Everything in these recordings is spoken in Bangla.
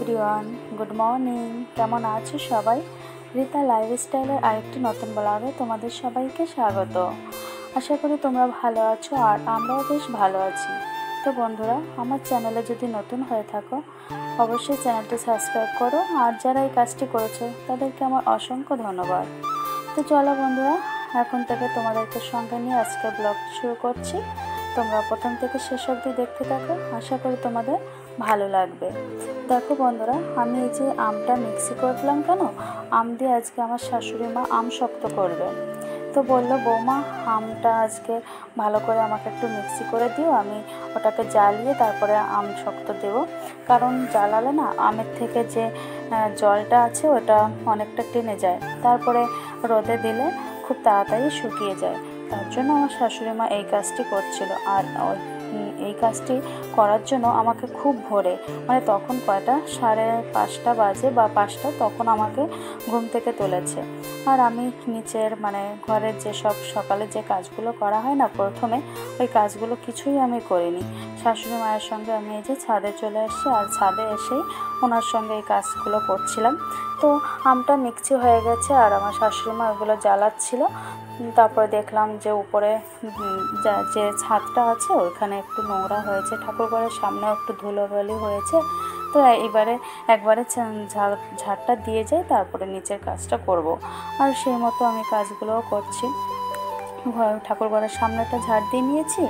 Everyone, good morning. কেমন আছো সবাই? রীতা লাইফস্টাইলের আরেকটি নতুন ব্লগে তোমাদের সবাইকে স্বাগত। আশা করি তোমরা ভালো আছো আর আমরাও বেশ ভালো আছি। তো বন্ধুরা, আমার চ্যানেলে যদি নতুন হয়ে থাকো অবশ্যই চ্যানেলটি সাবস্ক্রাইব করো, আর যারা এই কাজটি করেছো তাদেরকে আমার অসংখ্য ধন্যবাদ। তো চলো বন্ধুরা, এখন থেকে তোমাদেরকে সঙ্গে নিয়ে আজকে ব্লগ শুরু করছি। তোমরা প্রথম থেকে শেষ অবধি দেখতে থাকো, আশা করি তোমাদের ভালো লাগবে। দেখো বন্ধুরা, আমি এই যে আমটা মিক্সি করলাম কেন, আম দিয়ে আজকে আমার শাশুড়ি মা আম শক্ত করবে। তো বললো, বৌমা আমটা আজকে ভালো করে আমাকে একটু মিক্সি করে দিও, আমি ওটাকে জ্বালিয়ে তারপরে আম শক্ত দেবো। কারণ জ্বালালে না আমের থেকে যে জলটা আছে ওটা অনেকটা টেনে যায়, তারপরে রোদে দিলে খুব তাড়াতাড়ি শুকিয়ে যায়। তার জন্য আমার শাশুড়ি মা এই কাজটি করছিল। আর এই কাজটি করার জন্য আমাকে খুব ভোরে, মানে তখন কয়টা 5:30 বাজে বা 5টা, তখন আমাকে ঘুম থেকে তুলেছে। আর আমি নিচের মানে ঘরের যেসব সকালে যে কাজগুলো করা হয় না প্রথমে, ওই কাজগুলো কিছুই আমি করিনি। শাশুড়ি মায়ের সঙ্গে আমি এই যে ছাদে চলে এসেছি, আর ছাদে এসেই ওনার সঙ্গে এই কাজগুলো করছিলাম। তো আমটা মিক্সি হয়ে গেছে আর আমার শাশুড়ি মা ওগুলো জ্বালাচ্ছিল। তারপরে দেখলাম যে উপরে যে ছাদটা আছে ওইখানে একটু নোংরা হয়েছে, ঠাকুরঘরের সামনেও একটু ধুলোবালি হয়েছে। তো এবারে একবারে ঝাড়টা দিয়ে যাই, তারপরে নিচের কাজটা করব। আর সেই মতো আমি কাজগুলোও করছি। ঠাকুরঘরের সামনেটা ঝাড় দিয়ে নিয়েছি,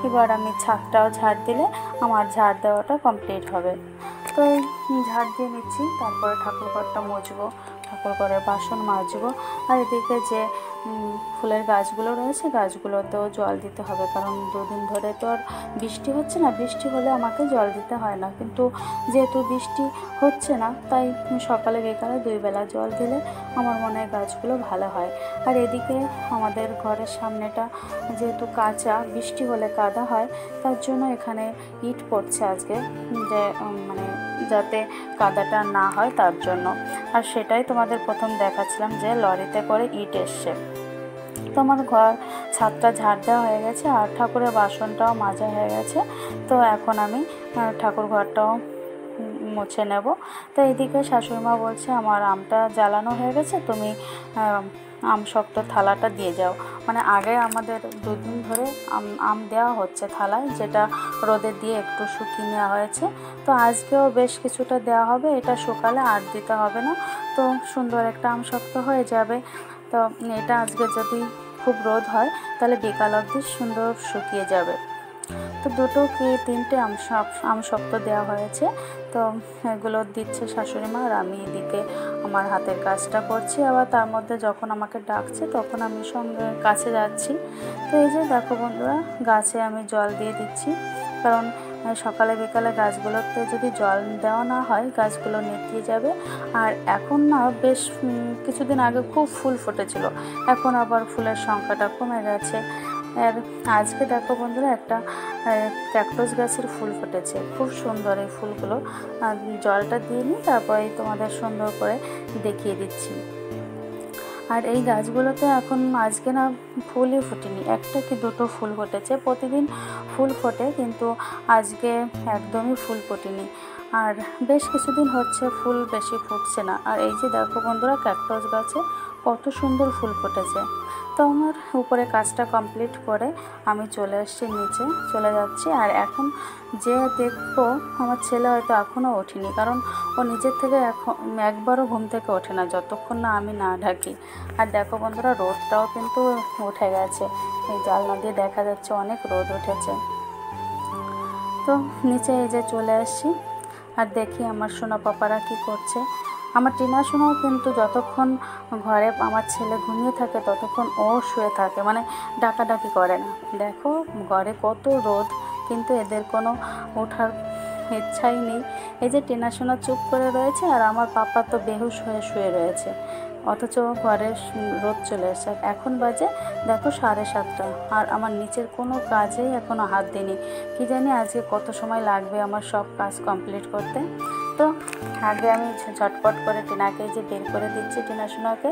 এবার আমি ছাদটাও ঝাড় দিলে আমার ঝাড় দেওয়াটা কমপ্লিট হবে। তো ঝাড় দিয়ে নিচ্ছি, তারপরে ঠাকুরঘরটা মুছবো, ঠাকুরঘরের বাসন মাজবো। আর এদিকে যে ফুলের গাছগুলো রয়েছে, গাছগুলোতেও জল দিতে হবে, কারণ 2 দিন ধরে তো আর বৃষ্টি হচ্ছে না। বৃষ্টি হলে আমাকে জল দিতে হয় না, কিন্তু যেহেতু বৃষ্টি হচ্ছে না তাই সকালে বিকালে 2 বেলা জল দিলে আমার মনে হয় গাছগুলো ভালো হয়। আর এদিকে আমাদের ঘরের সামনেটা যেহেতু কাঁচা, বৃষ্টি হলে কাদা হয়, তার জন্য এখানে ইট পড়ছে আজকে, যে মানে যাতে কাদাটা না হয় তার জন্য। আর সেটাই তোমাদের প্রথম দেখাচ্ছিলাম যে লরিতে করে ইট এসছে। তো আমার ঘর ছাদটা ঝাড় দেওয়া হয়ে গেছে আর ঠাকুরের বাসনটাও মাজা হয়ে গেছে। তো এখন আমি ঠাকুর ঘরটাও মুছে নেব। তো এইদিকে শাশুড়িমা বলছে, আমার আমটা জ্বালানো হয়ে গেছে, তুমি আম শক্ত থালাটা দিয়ে যাও। মানে আগে আমাদের 2 দিন ধরে আম দেওয়া হচ্ছে থালায়, যেটা রোদে দিয়ে একটু শুকিয়ে নেওয়া হয়েছে। তো আজকেও বেশ কিছুটা দেওয়া হবে, এটা সকালে আর দিতে হবে না, তো সুন্দর একটা আম শক্ত হয়ে যাবে। তো এটা আজকে যদি খুব রোদ হয় তাহলে বিকাল অবধি সুন্দর শুকিয়ে যাবে। তো 2 কি 3টে আম শক্ত দেওয়া হয়েছে। তো এগুলো দিচ্ছে শাশুড়ি মা, আর আমি এদিকে আমার হাতের কাজটা করছি। আবার তার মধ্যে যখন আমাকে ডাকছে তখন আমি সঙ্গে কাছে যাচ্ছি। তো এই যে দেখো বন্ধুরা, গাছে আমি জল দিয়ে দিচ্ছি, কারণ সকালে বিকালে গাছগুলোতে যদি জল দেওয়া না হয় গাছগুলো নেতিয়ে যাবে। আর এখন না বেশ কিছুদিন আগে খুব ফুল ফুটেছিল, এখন আবার ফুলের সংখ্যাটা কমে গেছে। আর আজকে দেখো বন্ধুরা, একটা ক্যাকটাস গাছের ফুল ফুটেছে, খুব সুন্দর এই ফুলগুলো। জলটা দিয়ে নিই, তারপরে তোমাদের সুন্দর করে দেখিয়ে দিচ্ছি। আর এই গাছগুলোতে এখন আজকে না ফুলই ফুটেনি, 1টা কি 2টো ফুল ফুটেছে। প্রতিদিন ফুল ফোটে, কিন্তু আজকে একদমই ফুল ফোটেনি। আর বেশ কিছুদিন হচ্ছে ফুল বেশি ফুটছে না। আর এই যে দেখো বন্ধুরা, ক্যাকটাস গাছে কত সুন্দর ফুল ফুটেছে। তো আমার উপরে কাজটা কমপ্লিট করে আমি চলে এসেছি, নিচে চলে যাচ্ছি। আর এখন যে দেখবো, আমার ছেলে হয়তো এখনও ওঠেনি, কারণ ও নিজের থেকে একবারও ঘুম থেকে ওঠে না যতক্ষণ না আমি না ডাকি। আর দেখো বন্ধুরা, রোদটাও কিন্তু উঠে গেছে, এই জানলা দিয়ে দেখা যাচ্ছে অনেক রোদ উঠেছে। তো নিচে এই যে চলে আসছি, আর দেখি আমার সোনা পাপারা কি করছে। আমার টিনা সোনাও কিন্তু যতক্ষণ ঘরে আমার ছেলে ঘুমিয়ে থাকে ততক্ষণ ও শুয়ে থাকে, মানে ডাকাডাকি করে না। দেখো ঘরে কত রোদ, কিন্তু এদের কোনো ওঠার ইচ্ছাই নেই। এই যে টিনা সোনা চুপ করে রয়েছে, আর আমার পাপা তো বেহুশ হয়ে শুয়ে রয়েছে, অথচ ঘরে রোদ চলে এসেছে। এখন বাজে দেখো 7:30, আর আমার নিচের কোনো কাজেই এখনও হাত দিইনি। কি জানি আজকে কত সময় লাগবে আমার সব কাজ কমপ্লিট করতে। তো আগে আমি ঝটপট করে টিনাকে যে বের করে দিচ্ছি, টিনা সোনাকে।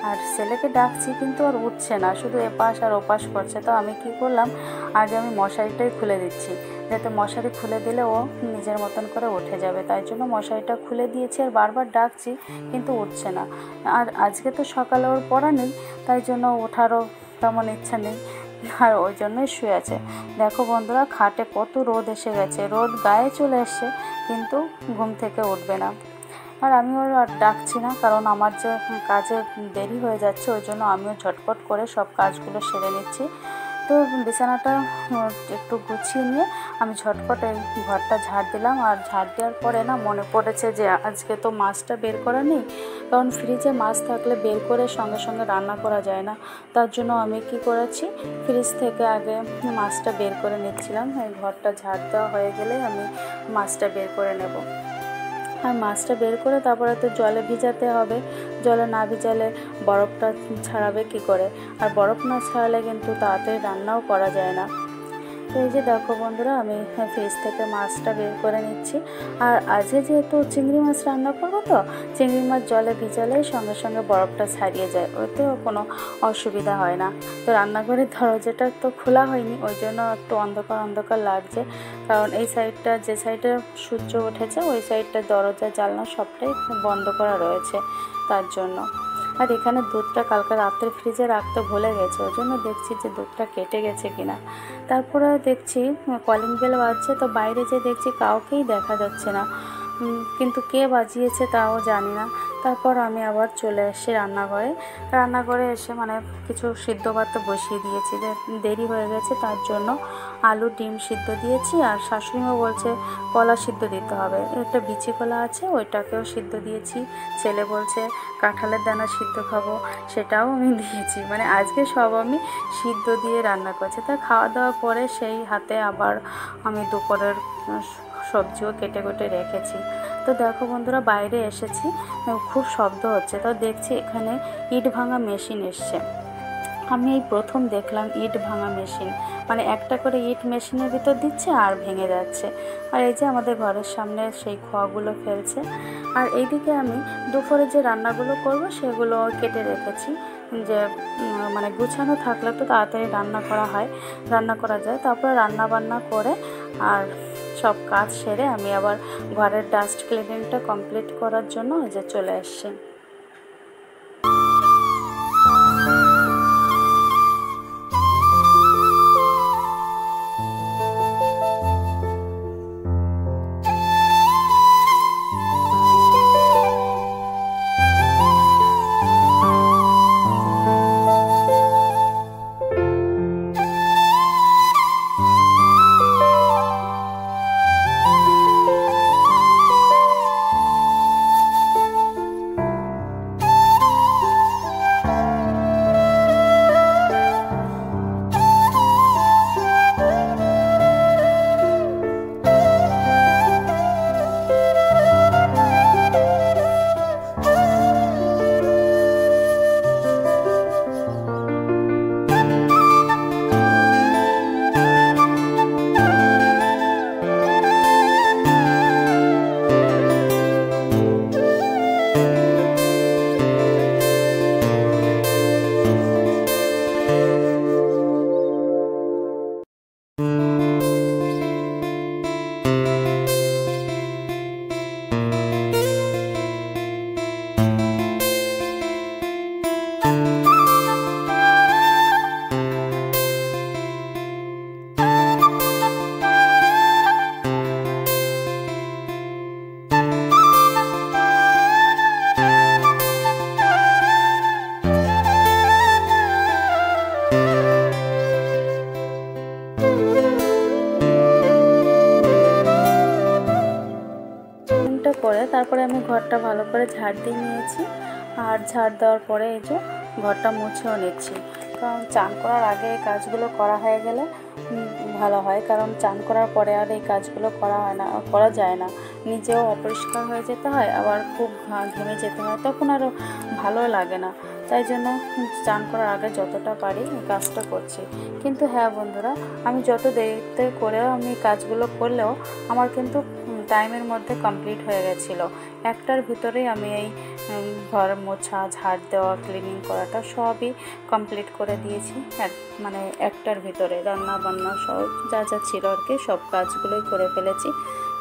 আর ছেলেকে ডাকছি কিন্তু আর উঠছে না, শুধু এপাশ আর ওপাশ করছে। তো আমি কি করলাম, আগে আমি মশারিটাই খুলে দিচ্ছি, যাতে মশারি খুলে দিলে ও নিজের মতন করে উঠে যাবে, তাই জন্য মশারিটা খুলে দিয়েছি। আর বারবার ডাকছি কিন্তু উঠছে না। আর আজকে তো সকালে ওর পড়া নেই, তাই জন্য ওঠারও তেমন ইচ্ছা নেই, আর ওই জন্যই শুয়ে আছে। দেখো বন্ধুরা, খাটে কত রোদ এসে গেছে, রোদ গায়ে চলে এসছে কিন্তু ঘুম থেকে উঠবে না। আর আমি ওর আর ডাকছি না, কারণ আমার যে কাজে দেরি হয়ে যাচ্ছে, ওই জন্য আমিও ঝটপট করে সব কাজগুলো সেরে নিচ্ছি। তো বিছানাটা একটু গুছিয়ে নিয়ে আমি ঝটপট এই ঘরটা ঝাড় দিলাম। আর ঝাড় দেওয়ার পরে না মনে পড়েছে যে আজকে তো মাছটা বের করা নেই, কারণ ফ্রিজে মাছ থাকলে বের করে সঙ্গে সঙ্গে রান্না করা যায় না। তার জন্য আমি কি করেছি, ফ্রিজ থেকে আগে মাছটা বের করে নিচ্ছিলাম। এই ঘরটা ঝাড় দেওয়া হয়ে গেলে আমি মাছটা বের করে নেব। আর মাছটা বের করে তারপরে তো জলে ভিজাতে হবে, জলে না ভিজালে বরফটা ছাড়াবে কি করে, আর বরফ না ছাড়ালে কিন্তু তাড়াতাড়ি রান্নাও করা যায় না। তো এই যে দেখো বন্ধুরা, আমি ফ্রিজ থেকে মাছটা বের করে নিচ্ছি। আর আজকে যেহেতু চিংড়ি মাছ রান্না করবো, তো চিংড়ি মাছ জলে ভিজালেই সঙ্গে সঙ্গে বরফটা ছাড়িয়ে যায়, ওতেও কোনো অসুবিধা হয় না। তো রান্নাঘরের দরজাটা তো খোলা হয়নি, ওই জন্য একটু অন্ধকার অন্ধকার লাগছে, কারণ এই সাইডটা যে সাইডে সূর্য উঠেছে ওই সাইডটা দরজা জানলা সবটাই বন্ধ করা রয়েছে, তার জন্য। আর এখানে দুধটা কালকে রাত্রে ফ্রিজে রাখতে ভুলে গেছে, ওই জন্য দেখছি যে দুধটা কেটে গেছে কিনা। তারপরে দেখছি কলিং বেল বাজছে, তো বাইরে যে দেখছি কাউকেই দেখা যাচ্ছে না, কিন্তু কে বাজিয়েছে তাও জানি না। তারপর আমি আবার চলে এসেছি রান্নাঘরে এসে মানে কিছু সিদ্ধ ভাত বসিয়ে দিয়েছি, যে দেরি হয়ে গেছে তার জন্য আলু ডিম সিদ্ধ দিয়েছি। আর শাশুড়িমা বলছে কলা সিদ্ধ দিতে হবে, একটা বিচি কলা আছে ওইটাকেও সিদ্ধ দিয়েছি। ছেলে বলছে কাঁঠালের দানা সিদ্ধ খাবো, সেটাও আমি দিয়েছি। মানে আজকে সব আমি সিদ্ধ দিয়ে রান্না করছি। তা খাওয়া দাওয়া পরে সেই হাতে আবার আমি দুপুরের সবজিও কেটে কেটে রেখেছি। তো দেখো বন্ধুরা, বাইরে এসেছি, খুব শব্দ হচ্ছে, তো দেখছি এখানে ইট ভাঙা মেশিন এসছে। আমি এই প্রথম দেখলাম ইট ভাঙা মেশিন, মানে একটা করে ইট মেশিনের ভিতর দিচ্ছে আর ভেঙে যাচ্ছে। আর এই যে আমাদের ঘরের সামনে সেই খোয়াগুলো ফেলছে। আর এইদিকে আমি দুপুরে যে রান্নাগুলো করব সেগুলো কেটে রেখেছি, যে মানে গুছানো থাকলে তো তাড়াতাড়ি রান্না করা যায়। তারপরে রান্না বান্না করে আর সব কাজ সেরে আমি আবার ঘরের ডাস্ট ক্লিনিংটা কমপ্লিট করার জন্য যে চলে আসছি। করে তারপরে আমি ঘরটা ভালো করে ঝাড় দিয়ে নিয়েছি। আর ঝাড় দেওয়ার পরে এই যে ঘরটা মুছেও নিচ্ছি, কারণ চান করার আগে এই কাজগুলো করা হয়ে গেলে ভালো হয়, কারণ চান করার পরে আর এই কাজগুলো করা যায় না। নিজেও অপরিষ্কার হয়ে যেতে হয়, আবার খুব ঘেমে যেতে হয়, তখন আরও ভালো লাগে না। তাই জন্য চান করার আগে যতটা পারি এই কাজটা করছি। কিন্তু হ্যাঁ বন্ধুরা, আমি যত দেরিতে করেও আমি কাজগুলো করলেও আমার কিন্তু টাইমের মধ্যে কমপ্লিট হয়ে গেছিলো। একটার ভিতরেই আমি এই ঘর মোছা, ঝাড় দেওয়া, ক্লিনিং করাটা সবই কমপ্লিট করে দিয়েছি। মানে একটার ভিতরে রান্না বান্না সব যা যা ছিল আর কি সব কাজগুলোই করে ফেলেছি।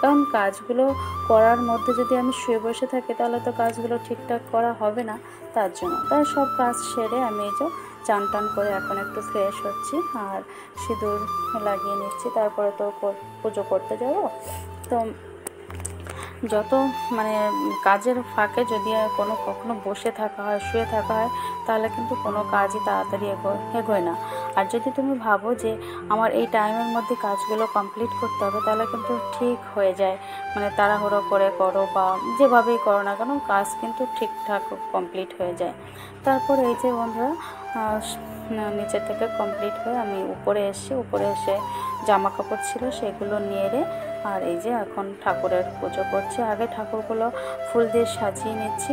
কারণ কাজগুলো করার মধ্যে যদি আমি শুয়ে বসে থাকি তাহলে তো কাজগুলো ঠিকঠাক করা হবে না, তার জন্য তাই সব কাজ সেরে আমি এই যে চান টান করে এখন একটু ফ্রেশ হচ্ছি আর সিঁদুর লাগিয়ে নিচ্ছি। তারপরে তো পুজো করতে যাব। তো যত মানে কাজের ফাঁকে যদি কখনো বসে থাকা হয়, শুয়ে থাকা হয়, তাহলে কিন্তু কোনো কাজই তাড়াতাড়ি এগোয় না। আর যদি তুমি ভাবো যে আমার এই টাইমের মধ্যে কাজগুলো কমপ্লিট করতে হবে, তাহলে কিন্তু ঠিক হয়ে যায়। মানে তাড়াহুড়ো করে করো বা যেভাবেই করো না কেন, কাজ কিন্তু ঠিকঠাক কমপ্লিট হয়ে যায়। তারপর এই যে বন্ধুরা নিচে থেকে কমপ্লিট হয়ে আমি উপরে এসে জামা কাপড় ছিল সেগুলো নিয়ে আর এই যে এখন ঠাকুরের পুজো করছি। আগে ঠাকুরগুলো ফুল দিয়ে সাজিয়ে নিচ্ছি।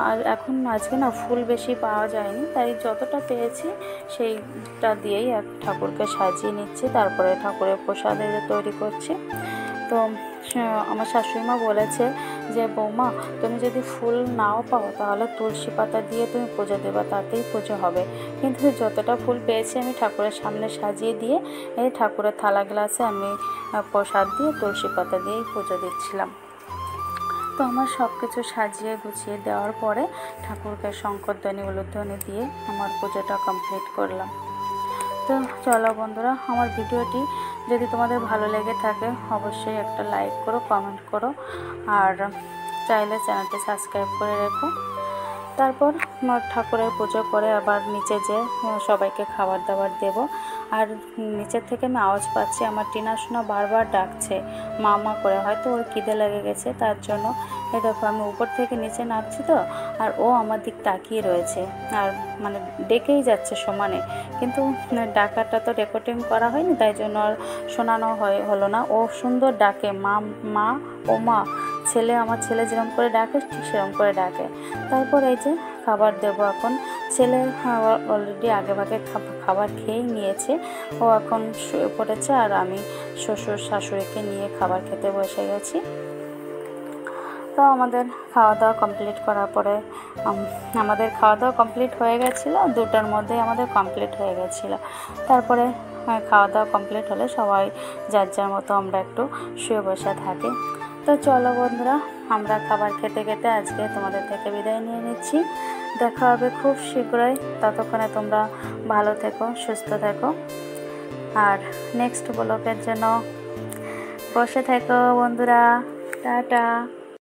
আর এখন আজকে না ফুল বেশি পাওয়া যায়নি, তাই যতটা পেয়েছি সেইটা দিয়েই ঠাকুরকে সাজিয়ে নিচ্ছি। তারপরে ঠাকুরের প্রসাদ তৈরি করছি। তো আমার শাশুড়িমা বলেছে যে বৌমা, তুমি যদি ফুল নাও পাও তাহলে তুলসী পাতা দিয়ে তুমি পুজো দেবা, তাতেই পুজো হবে। কিন্তু যতটা ফুল পেয়েছি আমি ঠাকুরের সামনে সাজিয়ে দিয়ে এই ঠাকুরের থালা গ্লাসে আমি প্রসাদ দিয়ে তুলসী পাতা দিয়েই পুজো দিচ্ছিলাম। তো আমার সব কিছু সাজিয়ে গুছিয়ে দেওয়ার পরে ঠাকুরকে শঙ্করধ্বনি উলুধ্বনি দিয়ে আমার পুজোটা কমপ্লিট করলাম। তো চলো বন্ধুরা, আমার ভিডিওটি যদি তোমাদের ভালো লেগে থাকে অবশ্যই একটা লাইক করো, কমেন্ট করো, আর চাইলে চ্যানেলটি সাবস্ক্রাইব করে রেখো। তারপর ঠাকুরের পুজো করে আবার নিচে যে সবাইকে খাবার দাবার দেব। আর নিচের থেকে আমি আওয়াজ পাচ্ছি, আমার টিনা সোনা বারবার ডাকছে মা মা করে, হয়তো ওর খিদে লেগে গেছে তার জন্য। এই দেখো আমি উপর থেকে নিচে নামছি তো, আর ও আমার দিক তাকিয়ে রয়েছে আর মানে ডেকেই যাচ্ছে সমানে। কিন্তু ডাকাটা তো রেকর্ডিং করা হয়নি, তাই জন্য আর শোনানো হলো না। ও সুন্দর ডাকে মা মা, ও মা। আমার ছেলে যেরকম করে ডাকে ঠিক সেরকম করে ডাকে। তারপর এই যে খাবার দেবো এখন। ছেলে অলরেডি আগেভাগে খাবার খেয়েই নিয়েছে, ও এখন শুয়ে পড়েছে আর আমি শ্বশুর শাশুড়িকে নিয়ে খাবার খেতে বসে গেছি। তো আমাদের খাওয়া দাওয়া কমপ্লিট করার পরে আমাদের খাওয়া দাওয়া কমপ্লিট হয়ে গেছিলো, 2টার মধ্যেই আমাদের কমপ্লিট হয়ে গেছিলো। তারপরে খাওয়া দাওয়া কমপ্লিট হলে সবাই যার যার মতো আমরা একটু শুয়ে বসে থাকি। তো চলো বন্ধুরা, আমরা খাবার খেতে খেতে আজকে তোমাদের থেকে বিদায় নিয়ে নিচ্ছি। দেখা হবে খুব শীঘ্রই। ততক্ষণে তোমরা ভালো থেকো, সুস্থ থেকো, আর নেক্সট ব্লগের জন্য বসে থেকো বন্ধুরা। টাটা।